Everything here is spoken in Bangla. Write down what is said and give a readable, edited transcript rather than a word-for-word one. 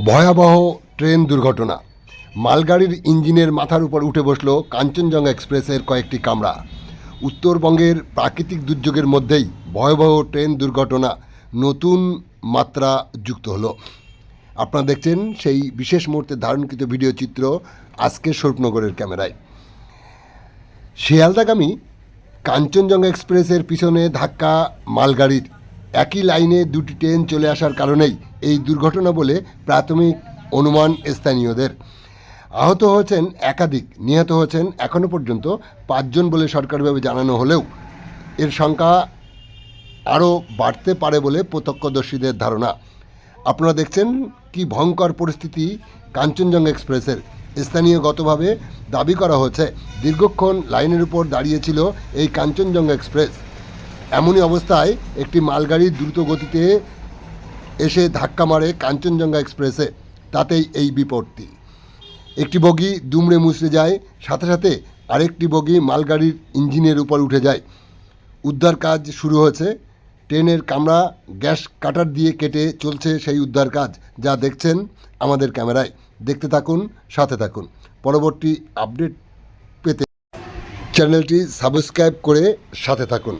ভয়াবহ ট্রেন দুর্ঘটনা। মালগাড়ির ইঞ্জিনের মাথার উপর উঠে বসল কাঞ্চনজঙ্ঘা এক্সপ্রেসের কয়েকটি কামরা। উত্তরবঙ্গের প্রাকৃতিক দুর্যোগের মধ্যেই ভয়াবহ ট্রেন দুর্ঘটনা নতুন মাত্রা যুক্ত হলো। আপনারা দেখছেন সেই বিশেষ মুহূর্তে ধারণকৃত ভিডিও চিত্র আজকের স্বরূপনগরের ক্যামেরায়। শিয়ালদাগামী কাঞ্চনজঙ্ঘা এক্সপ্রেসের পিছনে ধাক্কা মালগাড়ির। একই লাইনে দুটি ট্রেন চলে আসার কারণেই এই দুর্ঘটনা বলে প্রাথমিক অনুমান স্থানীয়দের। আহত হয়েছেন একাধিক, নিহত হয়েছেন এখনও পর্যন্ত 5 জন বলে সরকারিভাবে জানানো হলেও এর সংখ্যা আরও বাড়তে পারে বলে প্রত্যক্ষদর্শীদের ধারণা। আপনারা দেখছেন কি ভয়ঙ্কর পরিস্থিতি কাঞ্চনজঙ্ঘা এক্সপ্রেসের। স্থানীয়গতভাবে দাবি করা হয়েছে দীর্ঘক্ষণ লাইনের উপর দাঁড়িয়েছিল এই কাঞ্চনজঙ্ঘা এক্সপ্রেস। এমনই অবস্থায় একটি মালগাড়ি দ্রুত গতিতে এসে ধাক্কা মারে কাঞ্চনজঙ্ঘা এক্সপ্রেসে, তাতেই এই বিপত্তি। একটি বগি দুমড়ে মুচড়ে যায়, সাথে সাথে আরেকটি বগি মালগাড়ির ইঞ্জিনের উপর উঠে যায়। উদ্ধার কাজ শুরু হয়েছে। ট্রেনের কামরা গ্যাস কাটার দিয়ে কেটে চলছে সেই উদ্ধার কাজ, যা দেখছেন আমাদের ক্যামেরায়। দেখতে থাকুন, সাথে থাকুন। পরবর্তী আপডেট পেতে চ্যানেলটি সাবস্ক্রাইব করে সাথে থাকুন।